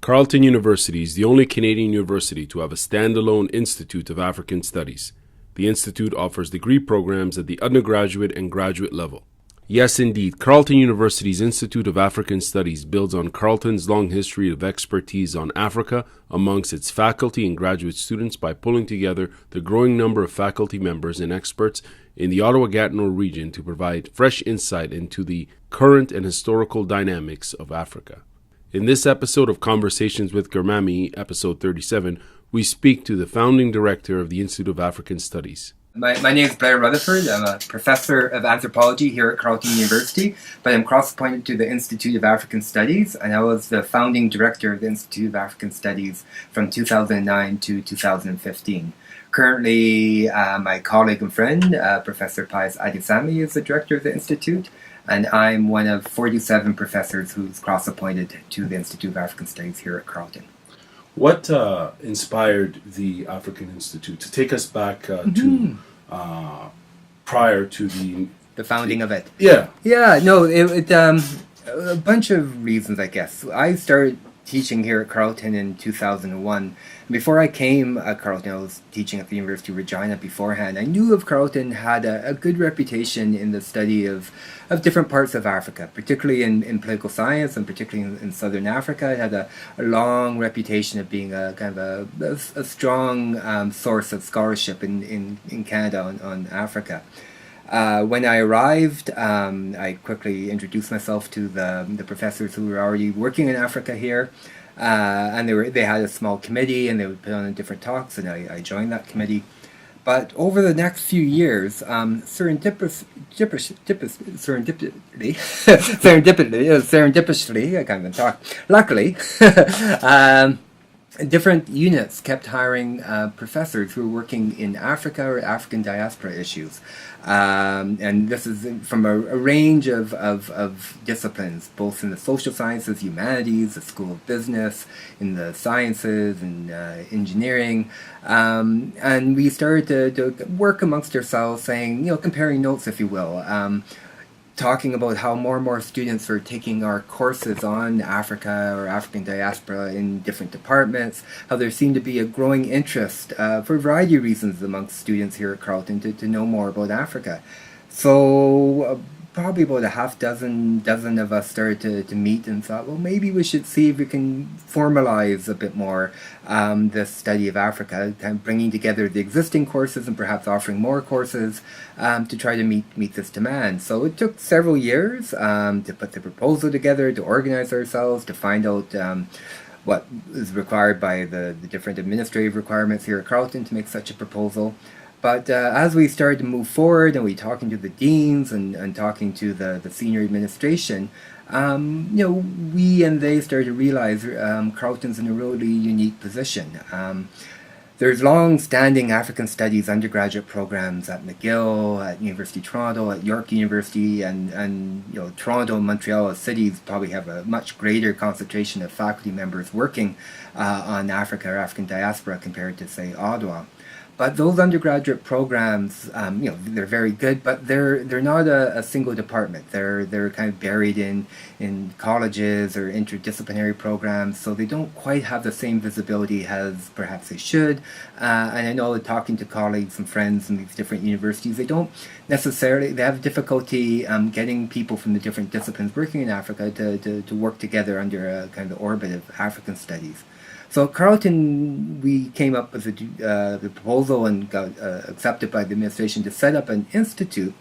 Carleton University is the only Canadian university to have a standalone Institute of African Studies. The Institute offers degree programs at the undergraduate and graduate level. Yes, indeed, Carleton University's Institute of African Studies builds on Carleton's long history of expertise on Africa amongst its faculty and graduate students by pulling together the growing number of faculty members and experts in the Ottawa-Gatineau region to provide fresh insight into the current and historical dynamics of Africa. In this episode of Conversations with Garmamie, episode 37, we speak to the founding director of the Institute of African Studies. My name is Blair Rutherford. I'm a professor of anthropology here at Carleton University, but I'm cross-appointed to the Institute of African Studies, and I was the founding director of the Institute of African Studies from 2009 to 2015. Currently, my colleague and friend, Professor Pius Adesami, is the director of the Institute, and I'm one of 47 professors who's cross-appointed to the Institute of African Studies here at Carleton. What inspired the African Institute to take us back to prior to the founding of it? Yeah. Yeah, no, a bunch of reasons, I guess. I started teaching here at Carleton in 2001. Before I came at Carleton, I was teaching at the University of Regina beforehand. I knew of Carleton had a good reputation in the study of different parts of Africa, particularly in political science and particularly in Southern Africa. It had a long reputation of being a kind of a strong source of scholarship in Canada on Africa. When I arrived, I quickly introduced myself to the professors who were already working in Africa here, and they had a small committee and they would put on different talks, and I joined that committee. But over the next few years, serendipitously, I can't even talk. Luckily, different units kept hiring professors who were working in Africa or African diaspora issues. And this is from a range of disciplines, both in the social sciences, humanities, the School of Business, in the sciences and engineering. And we started to work amongst ourselves, saying, comparing notes, if you will. Talking about how more and more students are taking our courses on Africa or African diaspora in different departments, how there seemed to be a growing interest for a variety of reasons amongst students here at Carleton to know more about Africa. So probably about a half dozen of us started to meet and thought, well, maybe we should see if we can formalize a bit more this study of Africa, kind of bringing together the existing courses and perhaps offering more courses to try to meet this demand. So it took several years to put the proposal together, to organize ourselves, to find out what is required by the different administrative requirements here at Carleton to make such a proposal. But as we started to move forward and we talking to the deans and talking to the senior administration, we and they started to realize Carleton's in a really unique position. There's long-standing African Studies undergraduate programs at McGill, at University of Toronto, at York University, and Toronto and Montreal as cities probably have a much greater concentration of faculty members working on Africa or African diaspora compared to, say, Ottawa. But those undergraduate programs, they're very good, but they're not a single department. They're kind of buried in colleges or interdisciplinary programs, so they don't quite have the same visibility as perhaps they should. And I know that talking to colleagues and friends in these different universities, they have difficulty getting people from the different disciplines working in Africa to work together under a kind of orbit of African studies. So at Carleton, we came up with the proposal and got accepted by the administration to set up an institute,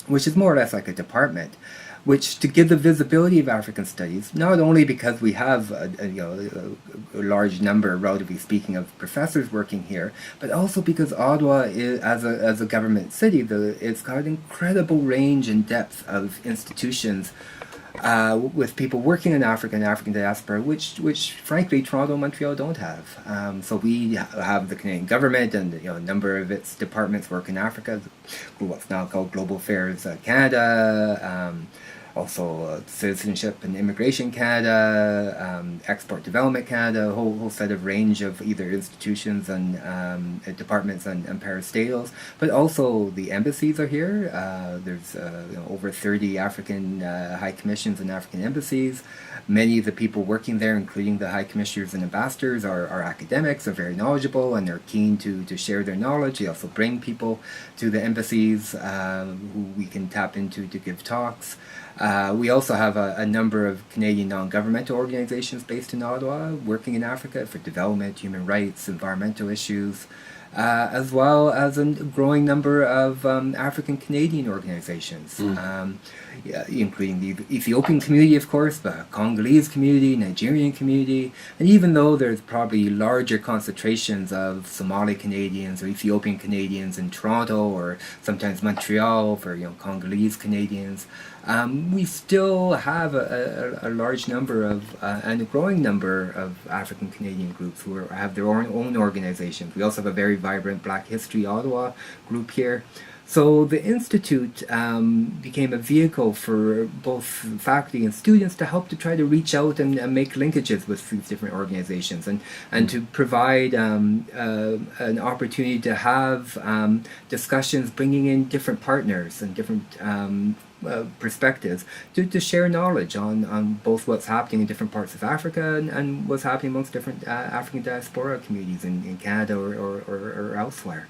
which is more or less like a department, which to give the visibility of African studies, not only because we have a large number, relatively speaking, of professors working here, but also because Ottawa, as a government city, it's got an incredible range and depth of institutions with people working in Africa and African diaspora, which frankly Toronto and Montreal don't have. So we have the Canadian government and a number of its departments work in Africa, what's now called Global Affairs Canada, also Citizenship and Immigration Canada, Export Development Canada, a whole set of range of either institutions and departments and parastatals, but also the embassies are here. There's over 30 African high commissions and African embassies. Many of the people working there, including the high commissioners and ambassadors, are academics, are very knowledgeable, and they're keen to share their knowledge. They also bring people to the embassies who we can tap into to give talks. We also have a number of Canadian non-governmental organizations based in Ottawa working in Africa for development, human rights, environmental issues, as well as a growing number of African Canadian organizations, including the Ethiopian community, of course, the Congolese community, Nigerian community, and even though there's probably larger concentrations of Somali Canadians or Ethiopian Canadians in Toronto or sometimes Montreal for Congolese Canadians, we still have a large number of and a growing number of African Canadian groups who have their own organizations. We also have a very vibrant Black History Ottawa group here. So the Institute became a vehicle for both faculty and students to help to try to reach out and make linkages with these different organizations and to provide an opportunity to have discussions bringing in different partners and different perspectives to share knowledge on both what's happening in different parts of Africa and what's happening amongst different African diaspora communities in Canada or elsewhere.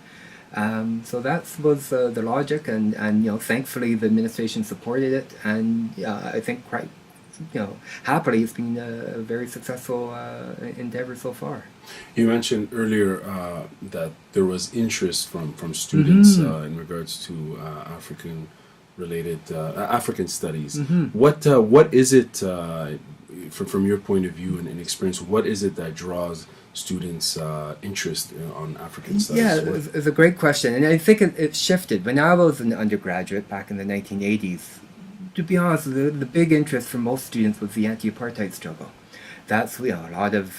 So that was the logic, and thankfully the administration supported it, and I think quite happily it's been a very successful endeavor so far. You mentioned earlier that there was interest from students in regards to African studies. What is it from your point of view and experience? What is it that draws students' interest on African studies? Yeah, it's a great question, and I think it shifted. When I was an undergraduate back in the 1980s, to be honest, the big interest for most students was the anti-apartheid struggle. That's a lot of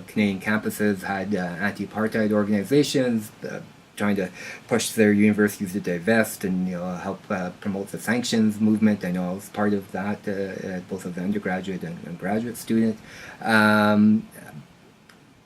Canadian campuses had anti-apartheid organizations trying to push their universities to divest and help promote the sanctions movement. I know I was part of that, both as an undergraduate and graduate student.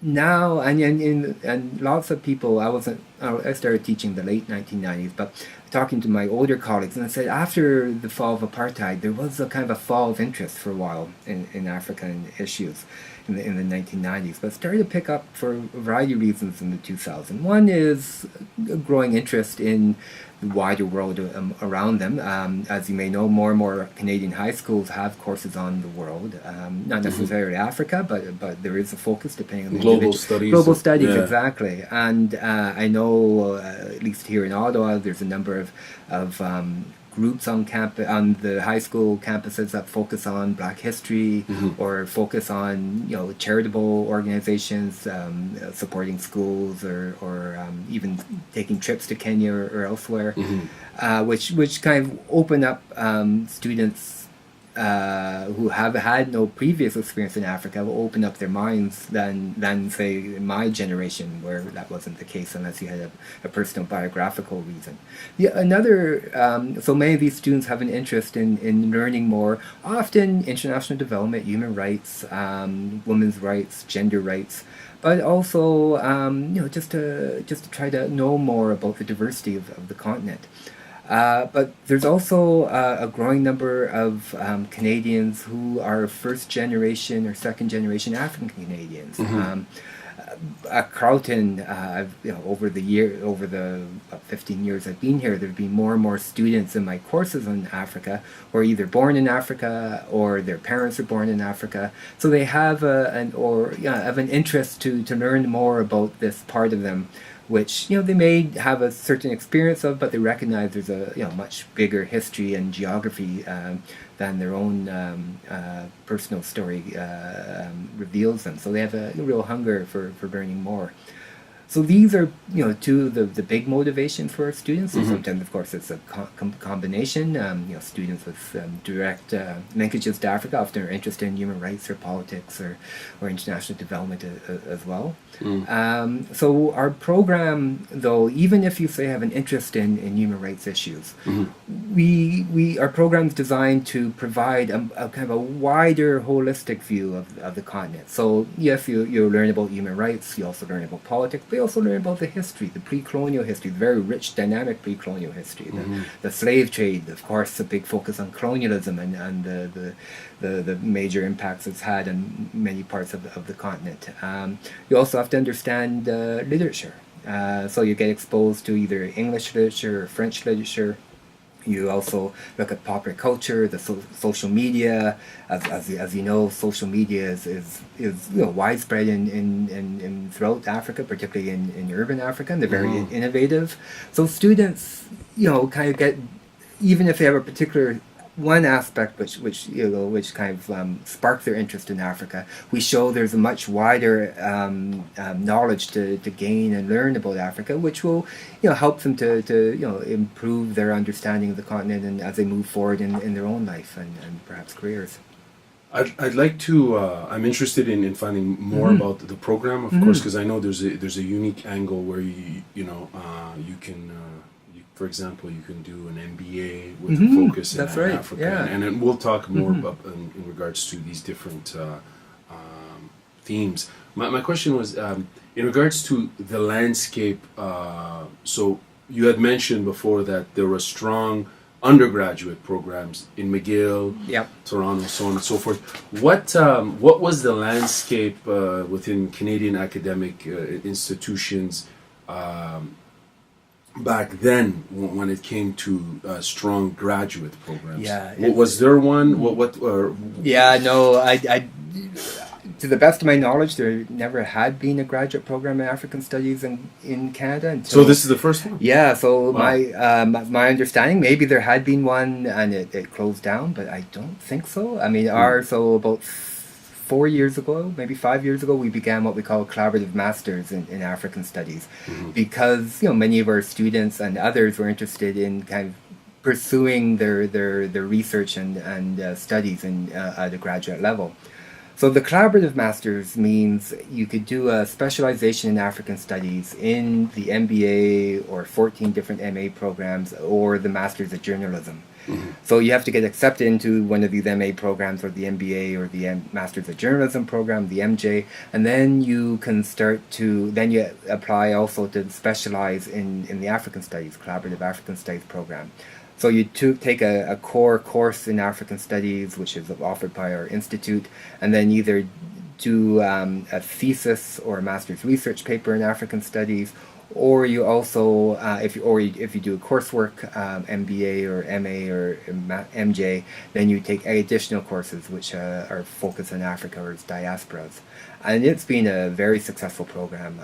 Now, and lots of people, I started teaching in the late 1990s, but talking to my older colleagues, and I said after the fall of apartheid, there was a kind of a fall of interest for a while in African issues in the 1990s, but it started to pick up for a variety of reasons in the 2000s. One is a growing interest in the wider world around them. As you may know, more and more Canadian high schools have courses on the world, not necessarily Africa, but there is a focus depending on the global studies. Global studies, yeah. Exactly. And I know, at least here in Ottawa, there's a number of groups on the high school campuses that focus on Black history or focus on charitable organizations supporting schools or even taking trips to Kenya or elsewhere, which kind of open up students who have had no previous experience in Africa will open up their minds than say my generation, where that wasn't the case unless you had a personal biographical reason. So many of these students have an interest in learning more, often international development, human rights, women's rights, gender rights, but also just to try to know more about the diversity of the continent. But there's also a growing number of Canadians who are first generation or second generation African Canadians. At Carleton, over the 15 years I've been here, there've been more and more students in my courses on Africa who are either born in Africa or their parents are born in Africa. So they have an interest to learn more about this part of them, which they may have a certain experience of, but they recognize there's a much bigger history and geography than their own personal story reveals them. So they have a real hunger for learning more. So these are two of the big motivations for our students. And sometimes, of course, it's a combination. Students with direct linkages to Africa often are interested in human rights or politics or international development as well. So our program, though, even if you say have an interest in human rights issues, our program is designed to provide a kind of a wider, holistic view of the continent. So yes, you learn about human rights. You also learn about politics. But also learn about the history, the pre-colonial history, the very rich, dynamic pre-colonial history, the slave trade, of course, a big focus on colonialism and the major impacts it's had in many parts of the continent. You also have to understand literature. So you get exposed to either English literature or French literature. You also look at popular culture, the social media. As you know, social media is widespread in throughout Africa, particularly in urban Africa, and they're very innovative. So students, kind of get, even if they have a particular one aspect which kind of sparked their interest in Africa, we show there's a much wider knowledge to gain and learn about Africa, which will help them to improve their understanding of the continent and as they move forward in their own life and perhaps careers. I'd like to. I'm interested in finding more about the program, of course, because I know there's a unique angle where you can. For example, you can do an MBA with a focus in Africa, yeah. and we'll talk more about in regards to these different themes. My question was in regards to the landscape. So you had mentioned before that there were strong undergraduate programs in McGill, Toronto, so on and so forth. What was the landscape within Canadian academic institutions? Back then, when it came to strong graduate programs, was there one? I to the best of my knowledge, there never had been a graduate program in African Studies in Canada. So this is the first one? Yeah, so wow. my understanding, maybe there had been one and it closed down, but I don't think so. I mean, so about 4 years ago, maybe 5 years ago, we began what we call collaborative masters in African Studies, because many of our students and others were interested in kind of pursuing their research and studies at a graduate level. So the collaborative masters means you could do a specialization in African Studies in the MBA or 14 different MA programs or the Masters of Journalism. So you have to get accepted into one of these MA programs or the MBA or the Masters of Journalism program, the MJ, and then you can then you apply also to specialize in the African Studies, Collaborative African Studies program. So you take a core course in African Studies, which is offered by our institute, and then either do a thesis or a master's research paper in African Studies, or you also, if you do a coursework, MBA or MA or MJ, then you take additional courses which are focused on Africa or its diasporas. And it's been a very successful program.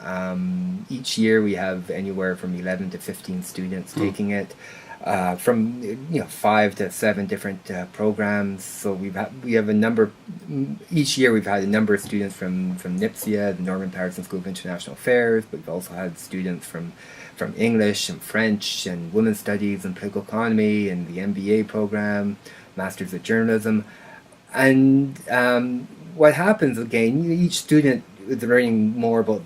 Each year we have anywhere from 11 to 15 students taking it. From 5 to 7 different programs. So we have a number. Each year we've had a number of students from NIPSIA, the Norman Patterson School of International Affairs, but we've also had students from English and French and Women's Studies and Political Economy and the MBA program, Masters of Journalism. And what happens again, each student is learning more about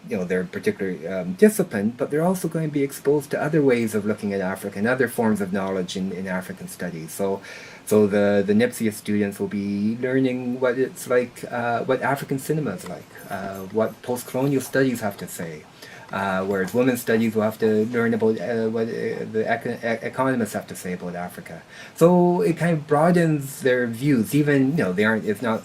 their particular discipline, but they're also going to be exposed to other ways of looking at Africa and other forms of knowledge in African Studies. So the NIPSIA students will be learning what it's like, what African cinema is like, what post-colonial studies have to say, whereas women's studies will have to learn about what the economists have to say about Africa. So it kind of broadens their views. Even they aren't. It's not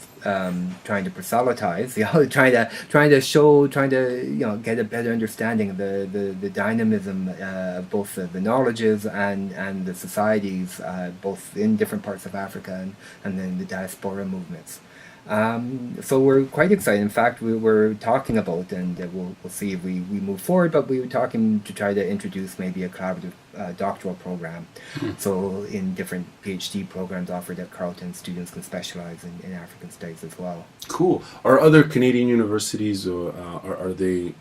trying to proselytize. Trying to get a better understanding of the dynamism of both the knowledges and the societies, both in different parts of Africa and then the diaspora movements. So we're quite excited. In fact, we were talking about, and we'll see if we move forward, but we were talking to try to introduce maybe a collaborative doctoral program. So in different PhD programs offered at Carleton, students can specialize in African Studies as well. Cool. Are other Canadian universities, or are they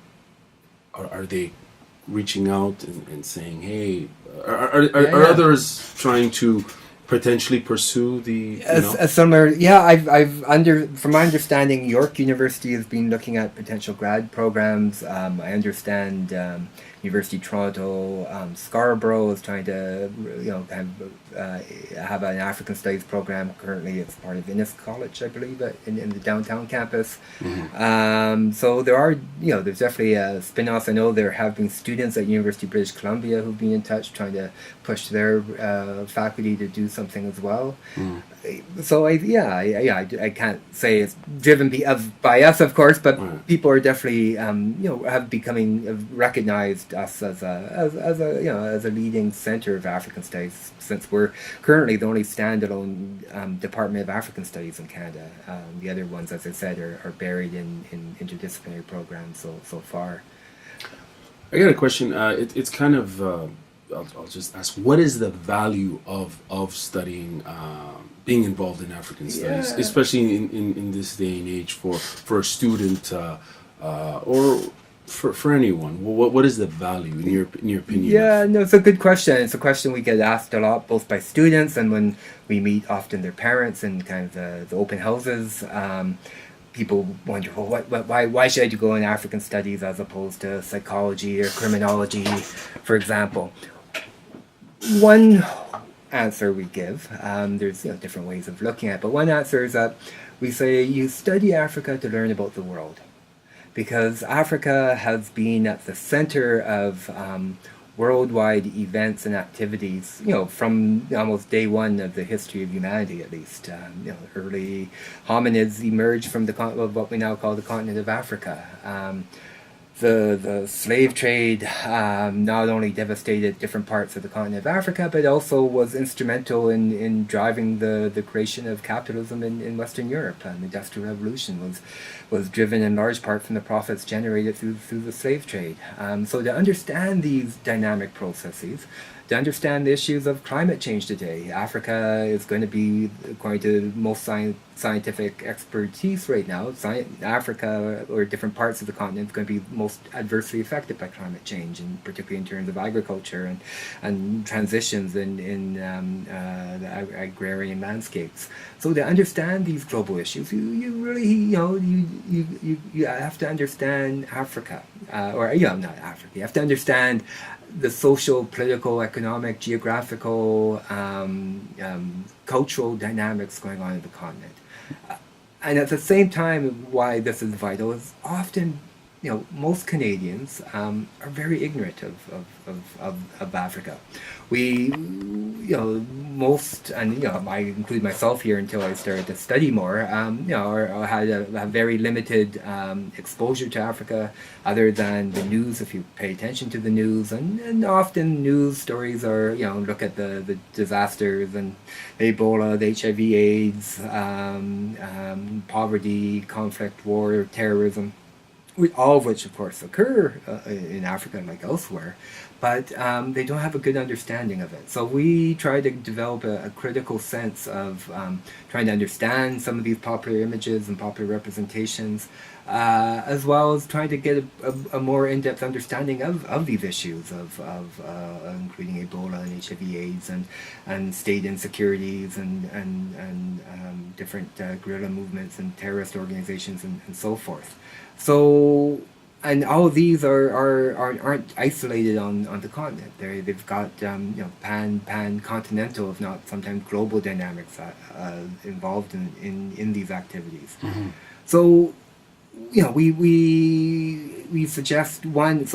reaching out and saying, hey, are others trying to potentially pursue the a similar? From my understanding, York University has been looking at potential grad programs. I understand University of Toronto, Scarborough is trying to, kind of have an African Studies program. Currently, it's part of Innis College, I believe, in the downtown campus. So there are, there's definitely spin-offs. I know there have been students at University of British Columbia who've been in touch, trying to push their faculty to do something as well. So I can't say it's driven by us, of course, but people are definitely have recognized us as a leading center of African studies, since we're currently the only standalone Department of African Studies in Canada. The other ones, as I said, are buried in interdisciplinary programs so far. I got a question. It's kind of I'll just ask, what is the value of studying, being involved in African studies, especially in this day and age for a student or for anyone? What is the value in your opinion? Yeah, no, it's a good question. It's a question we get asked a lot, both by students and when we meet often their parents in kind of the open houses. People wonder, well, why should I go in African studies as opposed to psychology or criminology, for example? One answer we give, there's different ways of looking at it, but one answer is that we say you study Africa to learn about the world, because Africa has been at the center of worldwide events and activities, from almost day one of the history of humanity, at least. Early hominids emerged from what we now call the continent of Africa. The slave trade not only devastated different parts of the continent of Africa, but also was instrumental in driving the creation of capitalism in Western Europe. The Industrial Revolution was driven in large part from the profits generated through the slave trade. So to understand these dynamic processes, to understand the issues of climate change today, Africa is going to be, according to most scientific expertise right now, Africa or different parts of the continent is going to be most adversely affected by climate change, and particularly in terms of agriculture and transitions in the agrarian landscapes. So to understand these global issues, you really you have to understand Africa, not Africa. You have to understand the social, political, economic, geographical, cultural dynamics going on in the continent. And at the same time, why this is vital is often, most Canadians are very ignorant of Africa. We, most, and I include myself here until I started to study more, or had a very limited exposure to Africa, other than the news, if you pay attention to the news, and often news stories are, look at the disasters and Ebola, the HIV/AIDS, poverty, conflict, war, terrorism, all of which, of course, occur in Africa like elsewhere, but they don't have a good understanding of it. So we try to develop a critical sense of trying to understand some of these popular images and popular representations, as well as trying to get a more in-depth understanding of these issues, of including Ebola and HIV/AIDS and state insecurities and different guerrilla movements and terrorist organizations and so forth. So, and all of these aren't isolated on the continent. They've got pan-continental, if not sometimes global dynamics involved in these activities. Mm-hmm. So, we suggest one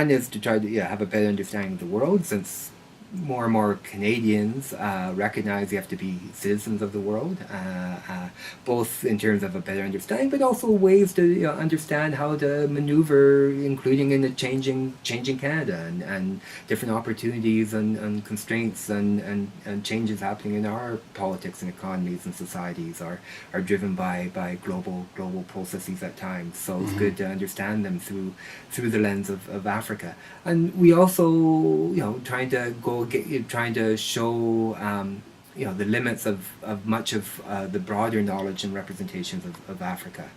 is to try to have a better understanding of the world, since more and more Canadians recognize you have to be citizens of the world, both in terms of a better understanding, but also ways to understand how to maneuver, including in the changing Canada and different opportunities and constraints and changes happening in our politics and economies and societies are driven by global processes at times. So it's good to understand them through the lens of Africa. And we also trying to show the limits of much of the broader knowledge and representations of Africa.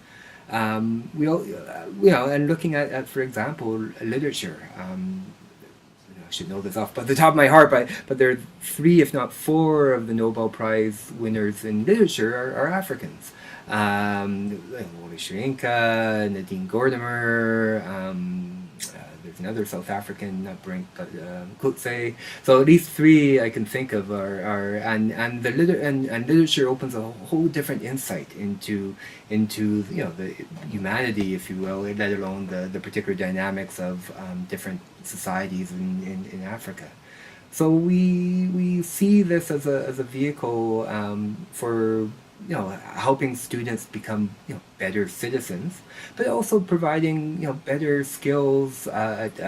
And looking at for example, literature. I should know this off the top of my heart, but there are 3, if not 4, of the Nobel Prize winners in literature are Africans. Wole Soyinka, Nadine Gordimer. there's another South African, not Brink, but Kutse. So at least three I can think of are and literature opens a whole different insight into the humanity, if you will, let alone the particular dynamics of different societies in Africa. So we see this as a vehicle for helping students become better citizens, but also providing better skills at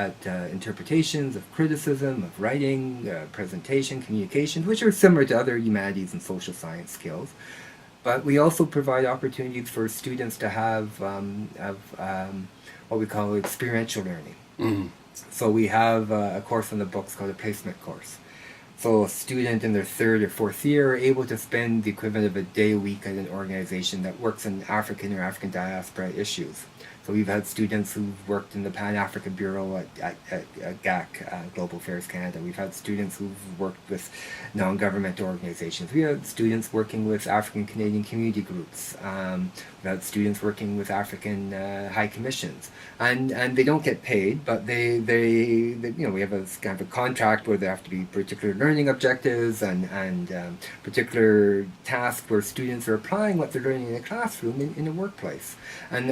interpretations of criticism, of writing, presentation, communication, which are similar to other humanities and social science skills. But we also provide opportunities for students to have what we call experiential learning. Mm-hmm. So we have a course in the books called a placement course. So a student in their third or fourth year are able to spend the equivalent of a day a week at an organization that works in African or African diaspora issues. So we've had students who've worked in the Pan-African Bureau at GAC, Global Affairs Canada. We've had students who've worked with non-governmental organizations. We have students working with African Canadian community groups. We've had students working with African high commissions. And they don't get paid, but they we have a kind of a contract where there have to be particular learning objectives and particular tasks where students are applying what they're learning in a classroom in a workplace. And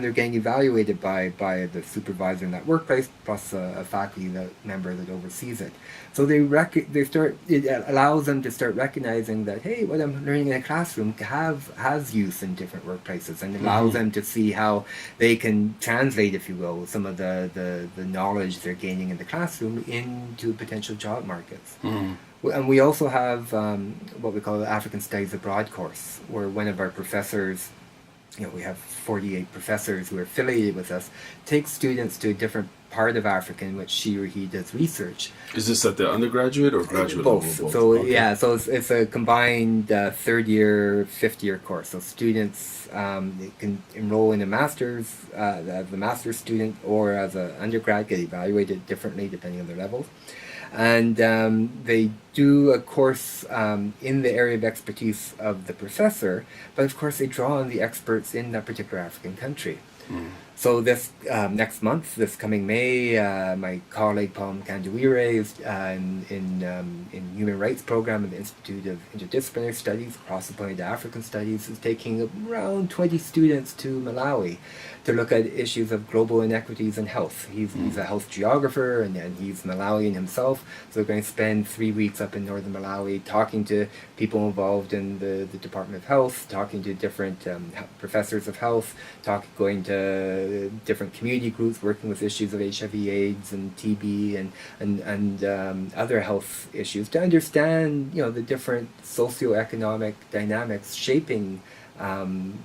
they're getting evaluated by the supervisor in that workplace, plus a faculty member that oversees it. So it allows them to start recognizing that, hey, what I'm learning in a classroom has use in different workplaces, and allows them to see how they can translate, if you will, some of the knowledge they're gaining in the classroom into potential job markets. And we also have what we call the African Studies Abroad course, where one of our professors, we have 48 professors who are affiliated with us, take students to a different part of Africa in which she or he does research. Is this at the undergraduate or graduate both. level? So okay. So it's a combined third year, fifth year course. So students can enroll in a master's, as a master's student, or as an undergrad, get evaluated differently depending on their levels. And they do a course in the area of expertise of the professor, but of course they draw on the experts in that particular African country. So this next month, this coming May, my colleague Paul Mkanduwire is in Human Rights Program at the Institute of Interdisciplinary Studies, cross-appointed African Studies, is taking around 20 students to Malawi to look at issues of global inequities in health. He's a health geographer, and he's Malawian himself, so we're going to spend 3 weeks up in northern Malawi talking to people involved in the Department of Health, talking to different professors of health, going to different community groups working with issues of HIV/AIDS and TB and other health issues, to understand the different socioeconomic dynamics shaping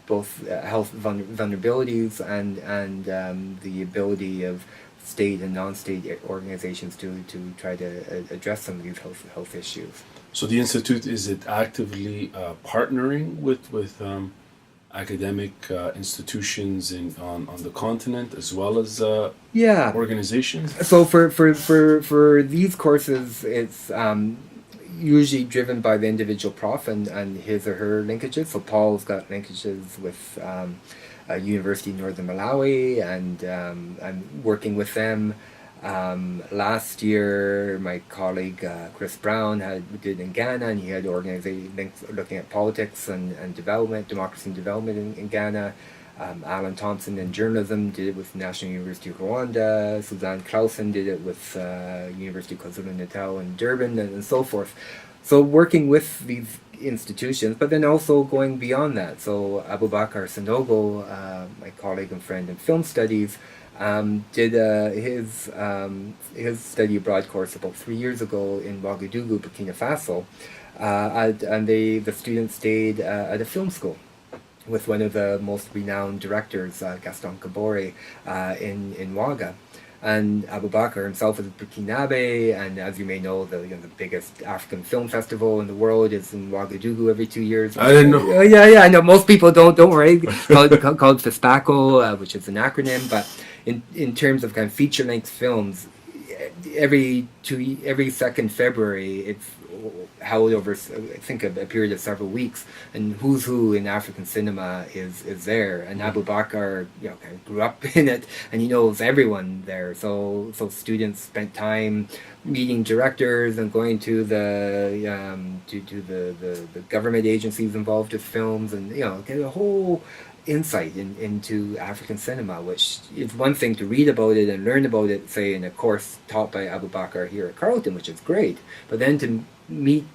both health vulnerabilities and the ability of state and non-state organizations to try to address some of these health issues. So the Institute, is it actively partnering with academic institutions on the continent as well as organizations? So for these courses, it's usually driven by the individual prof and his or her linkages. So Paul's got linkages with a university in northern Malawi, and I'm working with them. Last year, my colleague Chris Brown did in Ghana, and he had links looking at politics and development, democracy and development in Ghana. Alan Thompson in journalism did it with National University of Rwanda. Suzanne Clausen did it with University of KwaZulu-Natal in Durban, and so forth. So working with these institutions, but then also going beyond that. So Abubakar Sanogo, my colleague and friend in film studies, did his study abroad course about 3 years ago in Ouagadougou, Burkina Faso, and the students stayed at a film school with one of the most renowned directors, Gaston Kabore, in Ouaga. And Abubakar himself is Burkinabe, and as you may know, the biggest African film festival in the world is in Ouagadougou every 2 years. I didn't know. Yeah, I know. Most people don't worry. Called FESPACO, which is an acronym, but in terms of kind of feature-length films, every second February, it's held over, I think, a period of several weeks, and who's who in African cinema is there, and Abu Bakr, kind of grew up in it, and he knows everyone there. So students spent time meeting directors and going to the the government agencies involved with films, and get a whole insight into African cinema, which is one thing to read about it and learn about it, say, in a course taught by Abu Bakr here at Carleton, which is great, but then to meet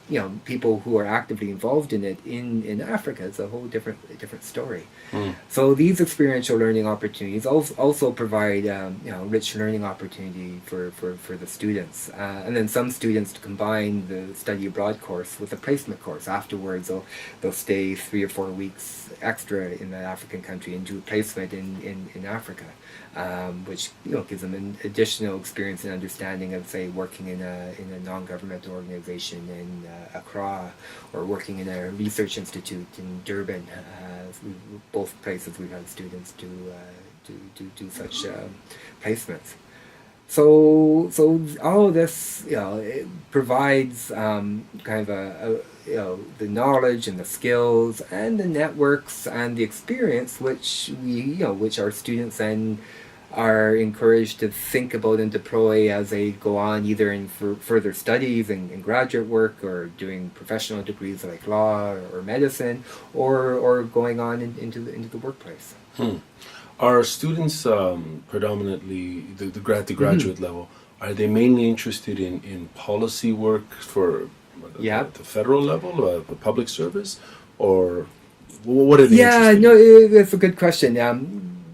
people who are actively involved in it in Africa, it's a whole different story. So these experiential learning opportunities also provide rich learning opportunity for the students, and then some students combine the study abroad course with a placement course afterwards. They'll stay 3 or 4 weeks extra in that African country and do a placement in Africa, which gives them an additional experience and understanding of, say, working in a non-governmental organization in Accra, or working in a research institute in Durban. Both places we've had students do such placements. So all of this, it provides kind of the knowledge and the skills and the networks and the experience which which our students then are encouraged to think about and deploy as they go on, either in further studies and graduate work, or doing professional degrees like law or medicine, or going on into the workplace. Are students predominantly the graduate level? Are they mainly interested in policy work for the federal level, the public service, or what are they interested in? No, that's a good question.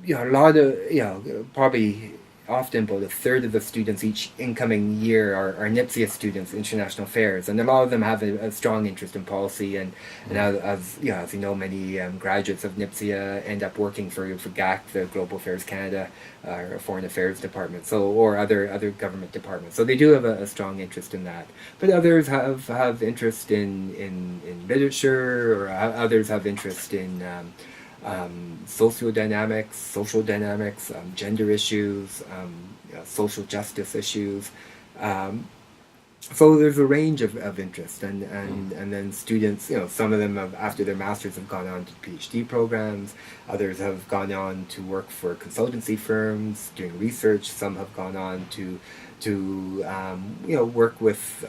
A lot of, probably often about a third of the students each incoming year are NIPSIA students, international affairs, and a lot of them have a strong interest in policy, and as you know, many graduates of NIPSIA end up working for GAC, the Global Affairs Canada, or Foreign Affairs Department, or other government departments. So they do have a strong interest in that. But others have interest in literature, or others have interest in social dynamics, gender issues, social justice issues. So there's a range of interest, and then students, some of them have, after their masters, have gone on to PhD programs. Others have gone on to work for consultancy firms doing research. Some have gone on to work with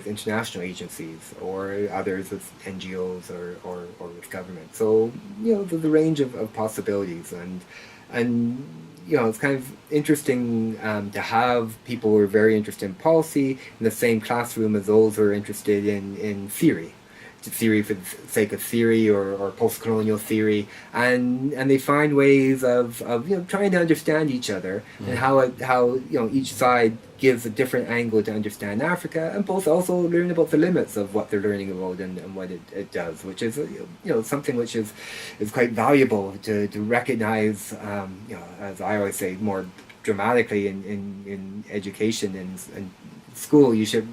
international agencies, or others with NGOs or with government. So there's a range of possibilities, and it's kind of interesting to have people who are very interested in policy in the same classroom as those who are interested in theory for the sake of theory, or post-colonial theory, and they find ways of trying to understand each other, and how each side gives a different angle to understand Africa, and both also learn about the limits of what they're learning about and what it does, which is something which is quite valuable to recognize, as I always say, more dramatically in education and school. You should,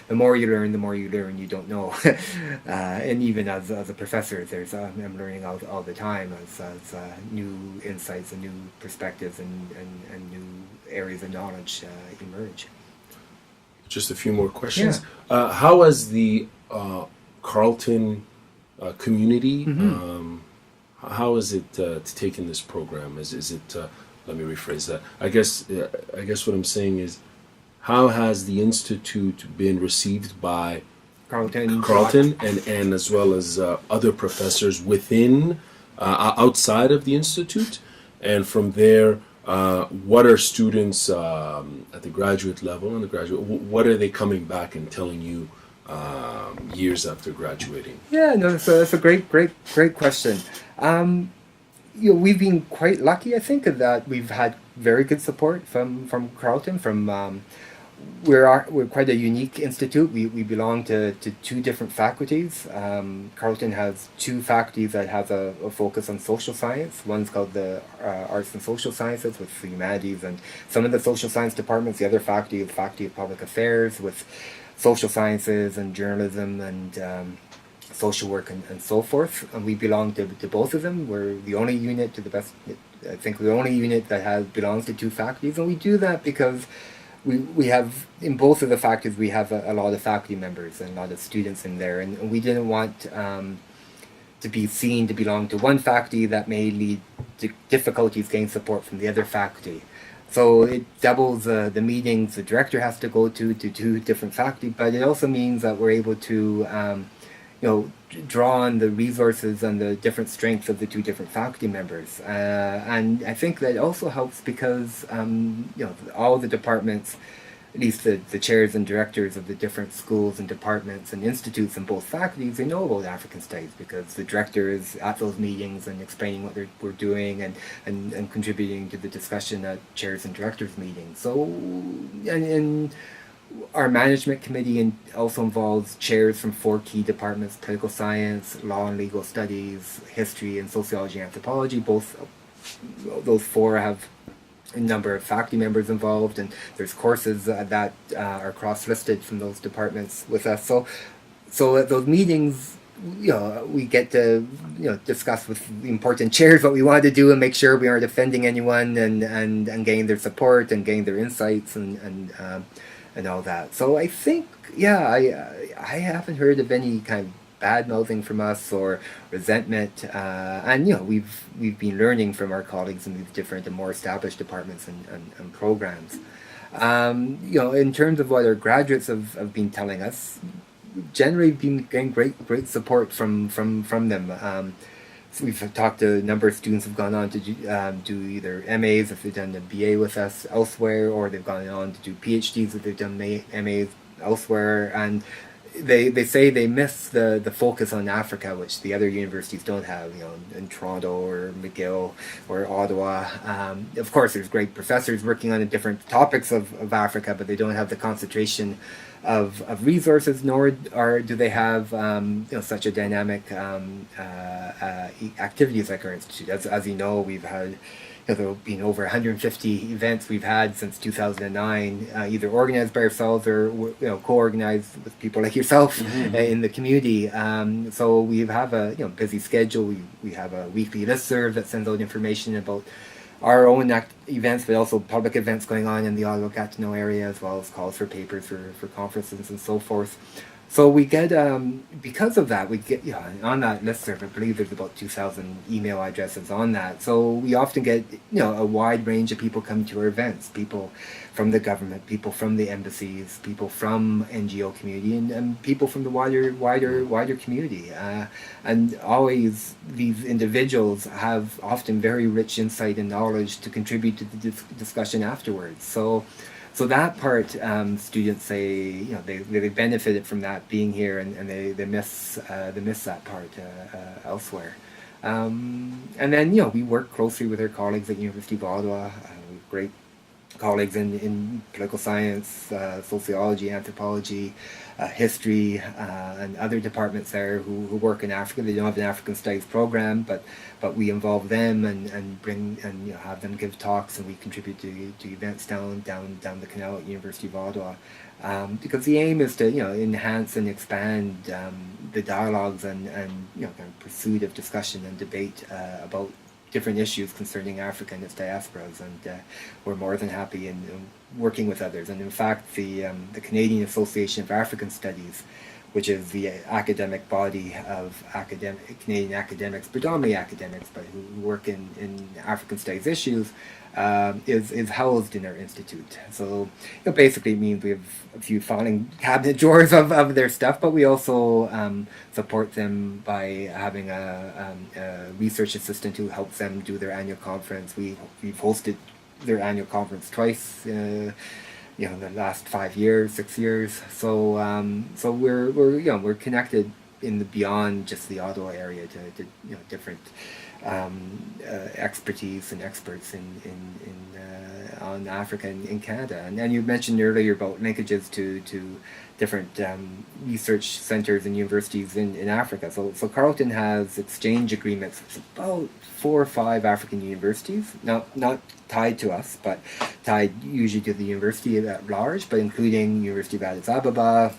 the more you learn, you don't know. And even as a professor, I'm learning all the time as new insights and new perspectives and new areas of knowledge emerge. Just a few more questions. How has the Carleton community, how is it taken this program? Is it, let me rephrase that. I guess what I'm saying is, how has the Institute been received by Carleton and as well as other professors within, outside of the Institute? And from there, what are students at the graduate level and what are they coming back and telling you years after graduating? That's a great question. We've been quite lucky, I think, that we've had very good support from Carleton. We're quite a unique institute. We belong to two different faculties. Carleton has two faculties that have a focus on social science. One's called the Arts and Social Sciences, with the humanities and some of the social science departments. The other faculty is Faculty of Public Affairs, with social sciences and journalism and social work and so forth. And we belong to both of them. We're the only unit, to the best, I think, the only unit that belongs to two faculties, and we do that because we have, in both of the faculties, we have a lot of faculty members and a lot of students in there, and we didn't want to be seen to belong to one faculty that may lead to difficulties getting support from the other faculty. So it doubles the meetings the director has to go to two different faculty, but it also means that we're able to draw on the resources and the different strengths of the two different faculty members. And I think that also helps because all the departments, at least the chairs and directors of the different schools and departments and institutes in both faculties, they know about African studies because the director is at those meetings and explaining what we're doing and contributing to the discussion at chairs and directors meetings. So, and our management committee also involves chairs from 4 key departments: political science, law and legal studies, history, and sociology and anthropology. Both those 4 have a number of faculty members involved, and there's courses that are cross-listed from those departments with us. So at those meetings, we get to discuss with the important chairs what we want to do and make sure we aren't offending anyone, and gain their support and gain their insights and all that. So I think, I haven't heard of any kind of bad mouthing from us or resentment, and we've been learning from our colleagues in these different and more established departments and programs. In terms of what our graduates have been telling us, generally been getting great support from them. So we've talked to a number of students who've gone on to do either MAs if they've done a BA with us elsewhere, or they've gone on to do PhDs if they've done MAs elsewhere, and they say they miss the focus on Africa, which the other universities don't have, in Toronto or McGill or Ottawa. Of course, there's great professors working on the different topics of Africa, but they don't have the concentration of resources, nor do they have such a dynamic activities like our institute. As you know, we've had there have been over 150 events we've had since 2009, either organized by ourselves or co-organized with people like yourself in the community. So we have a busy schedule. We have a weekly listserv that sends out information about our own events, but also public events going on in the Ottawa-Gatineau area, as well as calls for papers for conferences and so forth. So we get, because of that, we get, on that listserv, I believe there's about 2,000 email addresses on that. So we often get, a wide range of people coming to our events, people from the government, people from the embassies, people from NGO community, and people from the wider community. And always these individuals have often very rich insight and knowledge to contribute to the discussion afterwards. So that part, students say, they benefited from that being here, and they miss that part elsewhere. And then we work closely with our colleagues at University of Ottawa. We have great colleagues in political science, sociology, anthropology, history, and other departments there who work in Africa. They don't have an African Studies program, but we involve them and bring and have them give talks, and we contribute to events down the canal at University of Ottawa, because the aim is to enhance and expand the dialogues and kind of pursuit of discussion and debate about different issues concerning Africa and its diasporas, and we're more than happy in working with others. And in fact, the Canadian Association of African Studies, which is the academic body of Canadian academics, predominantly academics, but who work in African studies issues, is housed in our institute. So basically it means we have a few filing cabinet drawers of their stuff, but we also support them by having a research assistant who helps them do their annual conference. We've hosted their annual conference twice the last 6 years. So we're connected in the beyond just the Ottawa area to different expertise and experts on Africa and in Canada. And you mentioned earlier about linkages to different research centers and universities in Africa. So Carleton has exchange agreements with about 4 or 5 African universities, not tied to us, but tied usually to the university at large, but including University of Addis Ababa,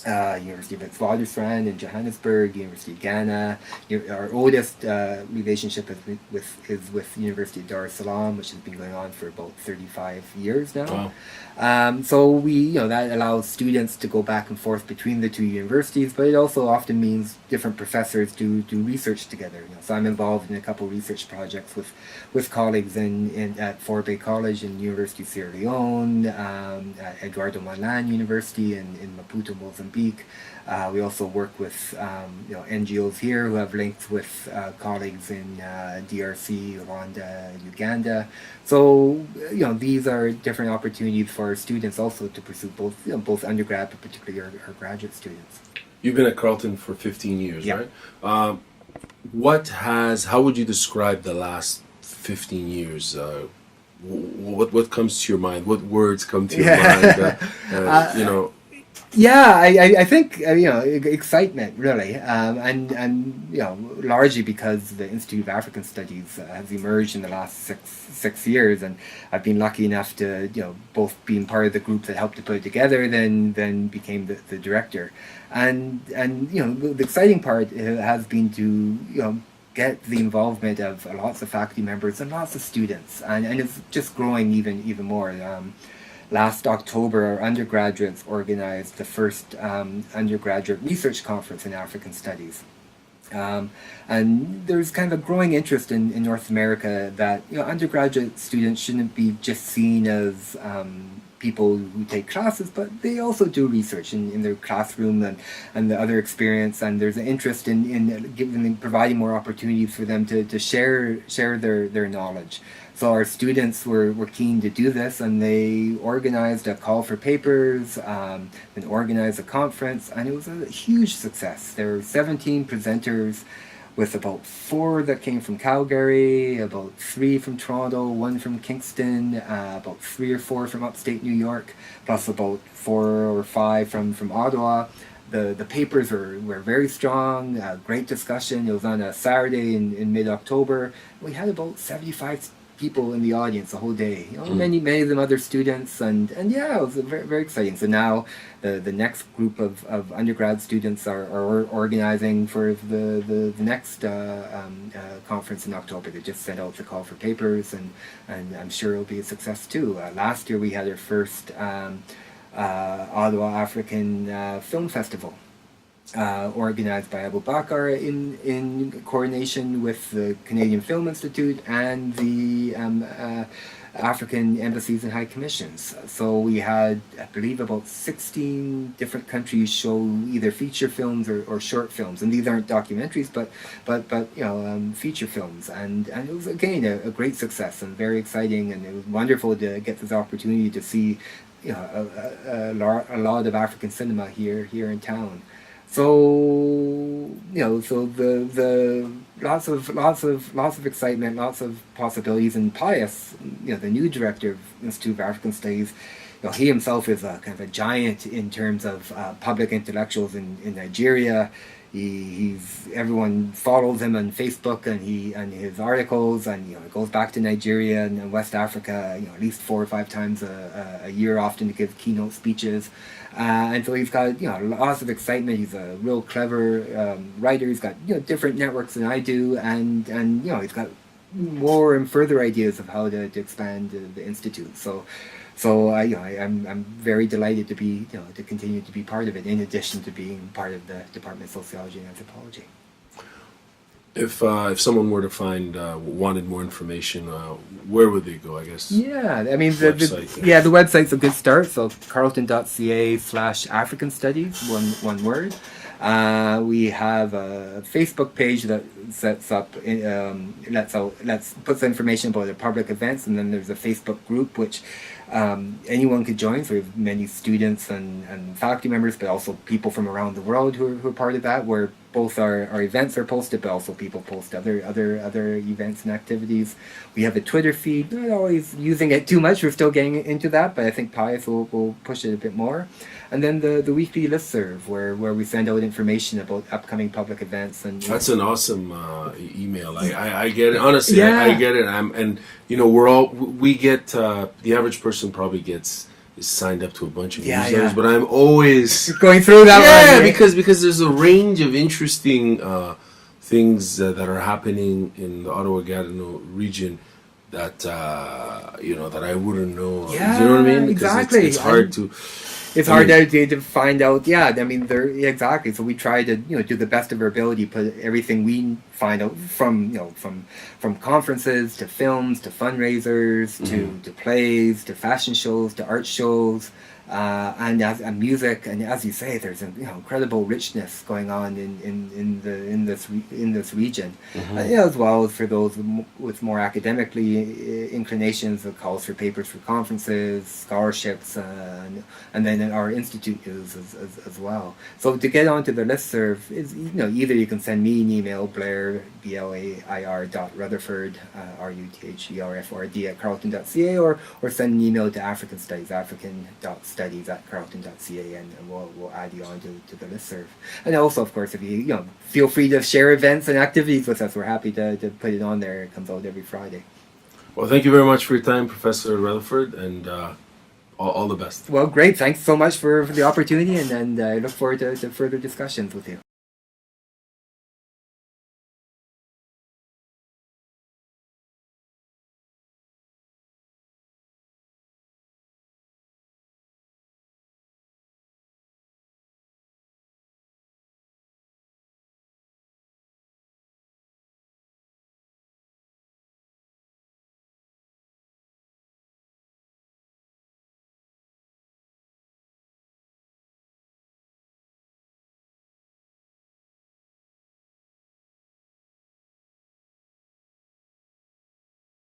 University of Witwatersrand in Johannesburg, University of Ghana. Our oldest relationship is with University of Dar es Salaam, which has been going on for about 35 years now. Wow. So that allows students to go back and forth between the two universities, but it also often means different professors do research together. So I'm involved in a couple research projects with colleagues at Forbay College in University of Sierra Leone, at Eduardo Malan University in Maputo, Mozambique. We also work with NGOs here who have links with colleagues in DRC, Rwanda, Uganda. So these are different opportunities for our students also to pursue both undergrad, but particularly our graduate students. You've been at Carleton for 15 years, Yeah. right? How would you describe the last 15 years? What comes to your mind? What words come to your mind? Yeah, I think excitement really, and largely because the Institute of African Studies has emerged in the last six years, and I've been lucky enough to both being part of the group that helped to put it together, then became the director, and the exciting part has been to get the involvement of lots of faculty members and lots of students, and it's just growing even more. Last October, our undergraduates organized the first undergraduate research conference in African Studies. And there's kind of a growing interest in North America that undergraduate students shouldn't be just seen as people who take classes, but they also do research in their classroom and the other experience, and there's an interest in providing more opportunities for them to share their knowledge. So our students were keen to do this, and they organized a call for papers, and organized a conference, and it was a huge success. There were 17 presenters, with about 4 that came from Calgary, about 3 from Toronto, 1 from Kingston, about 3 or 4 from upstate New York, plus about 4 or 5 from Ottawa. The papers were very strong, great discussion. It was on a Saturday in mid-October. We had about 75 people in the audience the whole day. Many of them other students, and yeah, it was very, very exciting. So now the next group of undergrad students are organizing for the next conference in October. They just sent out the call for papers, and I'm sure it'll be a success too. Last year we had our first Ottawa African Film Festival, organized by Abu Bakr in coordination with the Canadian Film Institute and the African Embassies and High Commissions. So we had, I believe, about 16 different countries show either feature films or short films, and these aren't documentaries, but feature films, and it was again a great success and very exciting, and it was wonderful to get this opportunity to see a lot of African cinema here in town. So the lots of excitement, lots of possibilities, and Pius, the new director of Institute of African Studies, he himself is a kind of a giant in terms of public intellectuals in Nigeria. Everyone follows him on Facebook and his articles, and it goes back to Nigeria and West Africa, at least 4 or 5 times a year, often to give keynote speeches. And so he's got lots of excitement. He's a real clever writer. He's got different networks than I do, and he's got more and further ideas of how to expand the institute. So I'm very delighted to be to continue to be part of it, in addition to being part of the Department of Sociology and Anthropology. If someone were to wanted more information, where would they go? I guess. Yeah, I mean the website's a good start. So carleton.ca/African Studies, one word. We have a Facebook page that puts information about the public events, and then there's a Facebook group which anyone could join. So we have many students and faculty members, but also people from around the world who are part of that, where both our events are posted, but also people post other events and activities. We have a Twitter feed. We're not always using it too much. We're still getting into that, but I think Pius will push it a bit more. And then the weekly listserv, where we send out information about upcoming public events. And that's an awesome email. I get it. Honestly, yeah. I get it. We get the average person probably gets is signed up to a bunch of Yeah, newsletters, yeah. but I'm always Going through that yeah, one. because there's a range of interesting things that are happening in the Ottawa-Gatineau region that that I wouldn't know. Yeah, you know what I mean? Because exactly. It's hard to. It's hard to find out. Yeah, I mean, exactly. So we try to do the best of our ability, put everything we find out from conferences to films to fundraisers to plays to fashion shows to art shows. And music, and as you say, there's incredible richness going on in this region, as well as for those with more academically inclinations. It calls for papers for conferences, scholarships, and then our institute is as well. So to get onto the listserv is either you can send me an email, Blair BLAIR.Rutherford RUTHERFRD @carleton.ca, or send an email to African Studies African.studies@carleton.ca, and we'll add you on to the listserv. And also, of course, if you feel free to share events and activities with us, we're happy to put it on there. It comes out every Friday. Well, thank you very much for your time, Professor Rutherford, and all the best. Well, great. Thanks so much for the opportunity, and I look forward to further discussions with you.